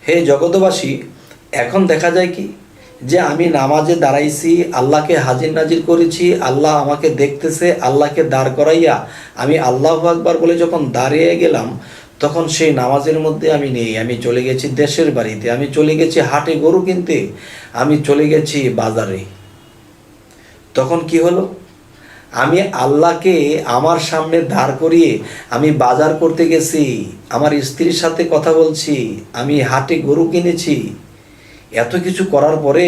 হে জগতবাসী, এখন দেখা যায় কি যে আমি নামাজে দাঁড়াইছি, আল্লাহকে হাজির নাজির করেছি, আল্লাহ আমাকে দেখতেছে, আল্লাহকে দাঁড় করাইয়া আমি আল্লাহু আকবার বলে যখন দাঁড়িয়ে গেলাম, তখন সেই নামাজের মধ্যে আমি নেই। আমি চলে গেছি দেশের বাড়িতে, আমি চলে গেছি হাটে গরু কিনতে, আমি চলে গেছি বাজারে। তখন কি হলো? আমি আল্লাহকে আমার সামনে দাঁড় করিয়ে আমি বাজার করতে গেছি, আমার স্ত্রীর সাথে কথা বলছি, আমি হাটে গরু কিনেছি। এত কিছু করার পরে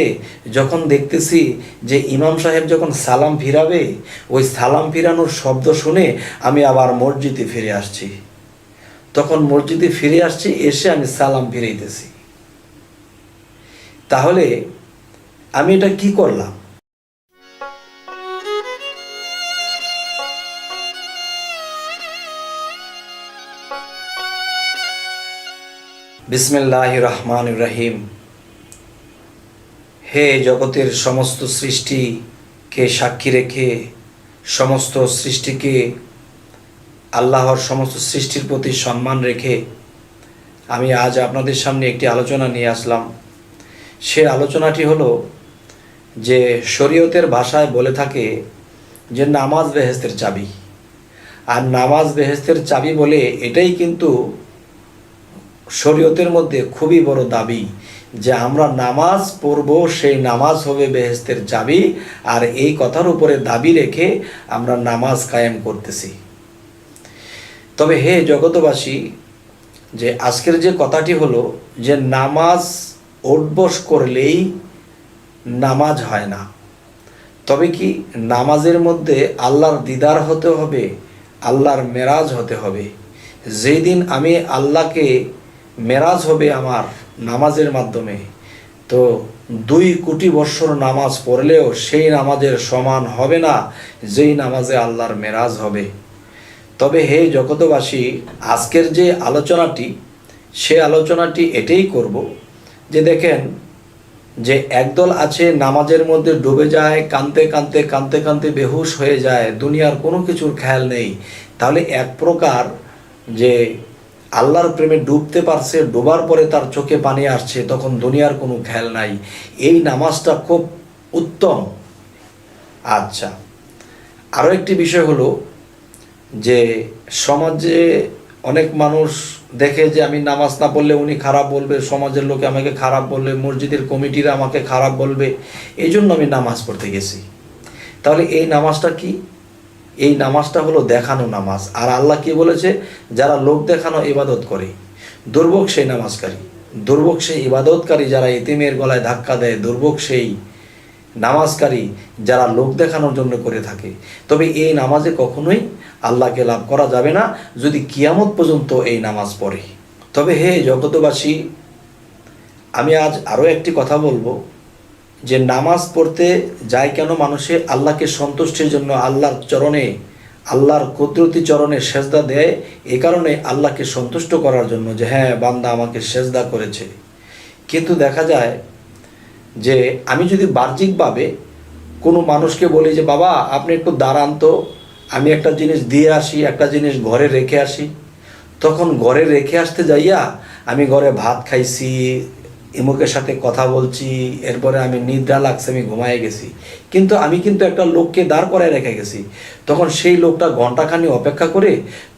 যখন দেখতেছি যে ইমাম সাহেব যখন সালাম ফিরাবে, ওই সালাম ফিরানোর শব্দ শুনে আমি আবার মসজিদে ফিরে আসছি। তখন মসজিদে ফিরে আসছি, এসে আমি সালাম ফিরাইতেছি। তাহলে আমি এটা কি করলাম? বিসমিল্লাহির রহমানির রহিম। হে জগতের সমস্ত সৃষ্টিকে সাক্ষী রেখে, সমস্ত সৃষ্টিকে আল্লাহর সমস্ত সৃষ্টির প্রতি সম্মান রেখে আমি আজ আপনাদের সামনে একটি আলোচনা নিয়ে আসলাম। সে আলোচনাটি হলো যে শরীয়তের ভাষায় বলে থাকে যে নামাজ বেহেশতের চাবি। আর নামাজ বেহেশতের চাবি বলে এটাই কিন্তু শরীয়তের মধ্যে খুবই বড় দাবি যে আমরা নামাজ পড়ব, সেই নামাজ হবে বেহেশতের চাবি। আর এই কথার উপরে দাবি রেখে আমরা নামাজ কায়েম করতেছি। তবে হে জগতবাসী, যে আজকের যে কথাটি হলো যে নামাজ ওঠবস করলেই নামাজ হয় না। তবে কি নামাজের মধ্যে আল্লাহর দিদার হতে হবে, আল্লাহর মেরাজ হতে হবে। যেই দিন আমি আল্লাহকে মেরাজ হবে আমার নামাজের মাধ্যমে, তো 2 কোটি বৎসর নামাজ পড়লেও সেই নামাজের সমান হবে না যেই নামাজে আল্লাহর মেরাজ হবে। তবে হে জগতবাসী, আজকের যে আলোচনাটি, সে আলোচনাটি এটাই করব যে দেখেন যে একদল আছে নামাজের মধ্যে ডুবে যায়, কাঁদতে কাঁদতে কাঁদতে কাঁদতে বেহুশ হয়ে যায়, দুনিয়ার কোনো কিছুর খেয়াল নেই। তাহলে এক প্রকার যে আল্লাহর প্রেমে ডুবতে পারছে, ডোবার পরে তার চোখে পানি আসছে, তখন দুনিয়ার কোনো খেয়াল নাই। এই নামাজটা খুব উত্তম। আচ্ছা, আরও একটি বিষয় হলো যে সমাজে অনেক মানুষ দেখে যে আমি নামাজ না পড়লে উনি খারাপ বলবে, সমাজের লোকে আমাকে খারাপ বলবে, মসজিদের কমিটিরা আমাকে খারাপ বলবে, এই জন্য আমি নামাজ পড়তে গেছি। তাহলে এই নামাজটা কি? এই নামাজটা হলো দেখানো নামাজ। আর আল্লাহ কি বলেছে? যারা লোক দেখানো ইবাদত করে, দুর্ভোগ সেই নামাজকারী, দুর্ভোগ সেই ইবাদতকারী যারা এতিমের গলায় ধাক্কা দেয়, দুর্ভোগ সেই নামাজকারী যারা লোক দেখানোর জন্য করে থাকে। তবে এই নামাজে কখনোই আল্লাহকে লাভ করা যাবে না যদি কিয়ামত পর্যন্ত এই নামাজ পড়ে। তবে হে জগতবাসী, আমি আজ আরও একটি কথা বলবো যে নামাজ পড়তে যায় কেন মানুষে? আল্লাহকে সন্তুষ্টির জন্য, আল্লাহর চরণে, আল্লাহর কুদরতি চরণে সেজদা দেয়। এই কারণে আল্লাহকে সন্তুষ্ট করার জন্য যে হ্যাঁ বান্দা আমাকে সেজদা করেছে। কিন্তু দেখা যায় যে আমি যদি বাহ্যিকভাবে কোনো মানুষকে বলি যে বাবা আপনি একটু দাঁড়ান তো, আমি একটা জিনিস দিয়ে আসি, একটা জিনিস ঘরে রেখে আসি, তখন ঘরে রেখে আসতে যাইয়া আমি ঘরে ভাত খাইছি, ইমুকের সাথে কথা বলছি, এরপরে আমি নিদ্রা লাগছে, আমি ঘুমায় গেছি, কিন্তু আমি একটা লোককে দাঁড় করায় রেখে গেছি। তখন সেই লোকটা ঘন্টাখানি অপেক্ষা করে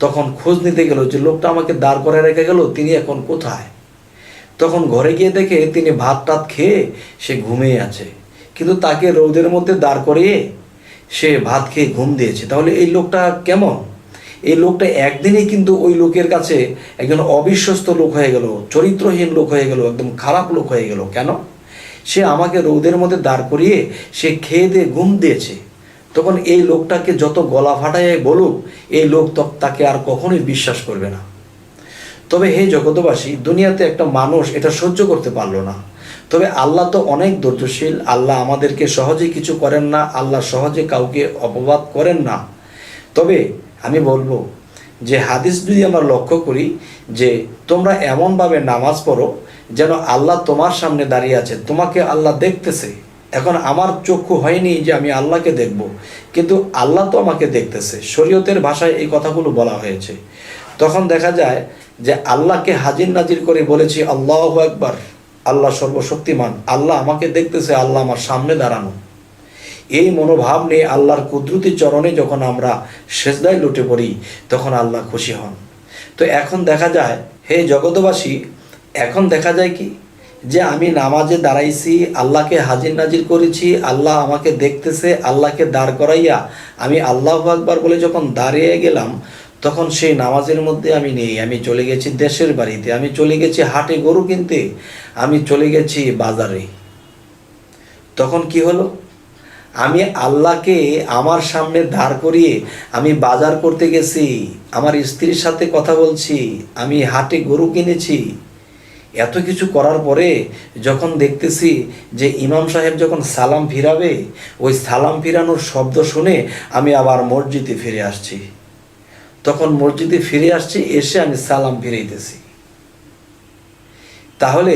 তখন খোঁজ নিতে গেল যে লোকটা আমাকে দাঁড় করায় রেখে গেল, তিনি এখন কোথায়? তখন ঘরে গিয়ে দেখে তিনি ভাত টাত খেয়ে সে ঘুমিয়ে আছে, কিন্তু তাকে রোদের মধ্যে দাঁড় করিয়ে সে ভাত খেয়ে ঘুম দিয়েছে। তাহলে এই লোকটা কেমন? এই লোকটা একদিনেই কিন্তু ওই লোকের কাছে একজন অবিশ্বস্ত লোক হয়ে গেল, চরিত্রহীন লোক হয়ে গেল, একদম খারাপ লোক হয়ে গেল। কেন? সে আমাকে রোদের মধ্যে দাঁড় করিয়ে সে খেয়ে দিয়ে ঘুম দিয়েছে। তখন এই লোকটাকে যত গলা ফাটায় বলুক, এই লোক তাকে আর কখনোই বিশ্বাস করবে না। তবে হে জগতবাসী, দুনিয়াতে একটা মানুষ এটা সহ্য করতে পারলো না। তবে আল্লাহ তো অনেক ধৈর্যশীল, আল্লাহ আমাদেরকে সহজে কিছু করেন না, আল্লাহ সহজে কাউকে অপবাদ করেন না। তবে আমি বলবো যে হাদিস যদি আমরা লক্ষ্য করি যে তোমরা এমনভাবে নামাজ পড়ো যেন আল্লাহ তোমার সামনে দাঁড়িয়ে আছে, তোমাকে আল্লাহ দেখতেছে। এখন আমার চক্ষু হয়নি যে আমি আল্লাহকে দেখব, কিন্তু আল্লাহ তো আমাকে দেখতেছে। শরীয়তের ভাষায় এই কথাগুলো বলা হয়েছে। তখন দেখা যায় যে আল্লাহকে হাজির নাজির করে বলেছি আল্লাহু আকবার, আল্লাহ সর্বশক্তিমান, আল্লাহ আমাকে দেখতেছে, আল্লাহ আমার সামনে দাঁড়ানো। এই মনোভাব নিয়ে আল্লাহর কুদরতি চরণে যখন আমরা সেজদায় লুটে পড়ি তখন আল্লাহ খুশি হন। তো এখন দেখা যায়, হে জগতবাসী, এখন দেখা যায় কি যে আমি নামাজে দাঁড়াইছি, আল্লাহকে হাজির নাজির করেছি, আল্লাহ আমাকে দেখতেছে, আল্লাহকে দাঁড় করাইয়া আমি আল্লাহু আকবার বলে যখন দাঁড়িয়ে গেলাম তখন সেই নামাজের মধ্যে আমি নেই। আমি চলে গেছি দেশের বাড়িতে, আমি চলে গেছি হাটে গরু কিনতে, আমি চলে গেছি বাজারে। তখন কি হলো? আমি আল্লাহকে আমার সামনে দাঁড় করিয়ে আমি বাজার করতে গেছি, আমার স্ত্রীর সাথে কথা বলছি, আমি হাটে গরু কিনেছি। এত কিছু করার পরে যখন দেখতেছি যে ইমাম সাহেব যখন সালাম ফিরাবে, ওই সালাম ফিরানোর শব্দ শুনে আমি আবার মসজিদে ফিরে আসছি। তখন মসজিদে ফিরে আসছি, এসে আমি সালাম ফিরাইতেছি। তাহলে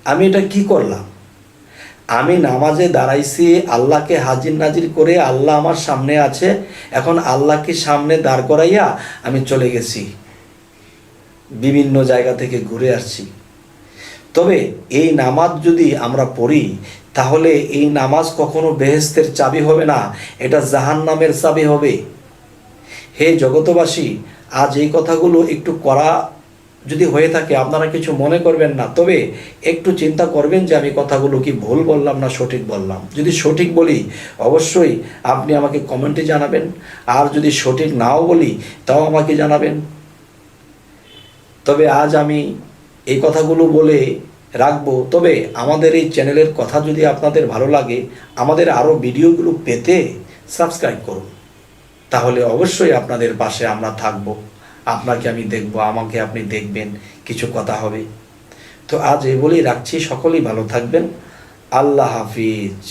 আমি এটা কি করলাম? আমি নামাজে দাঁড়াইছি, আল্লাহকে হাজির নাজির করে, আল্লাহ আমার সামনে আছে, এখন আল্লাহকে সামনে দাঁড় করাইয়া আমি চলে গেছি, বিভিন্ন জায়গা থেকে ঘুরে আসছি। তবে এই নামাজ যদি আমরা পড়ি তাহলে এই নামাজ কখনো বেহেশতের চাবি হবে না, এটা জাহান্নামের চাবি হবে। হে জগতবাসী, আজ এই কথাগুলো একটু করা যদি হয়ে থাকে আপনারা কিছু মনে করবেন না, তবে একটু চিন্তা করবেন যে আমি কথাগুলো কি ভুল বললাম না সঠিক বললাম। যদি সঠিক বলি অবশ্যই আপনি আমাকে কমেন্টে জানাবেন, আর যদি সঠিক নাও বলি তাও আমাকে জানাবেন। তবে আজ আমি এই কথাগুলো বলে রাখবো। তবে আমাদের এই চ্যানেলের কথা যদি আপনাদের ভালো লাগে, আমাদের আরও ভিডিওগুলো পেতে সাবস্ক্রাইব করুন, তাহলে অবশ্যই আপনাদের পাশে আমরা থাকব। আপনাকে আমি দেখব, আমাকে আপনি দেখবেন, কিছু কথা হবে। তো আজ এই বলেই রাখছি, সকলেই ভালো থাকবেন। আল্লাহ হাফিজ।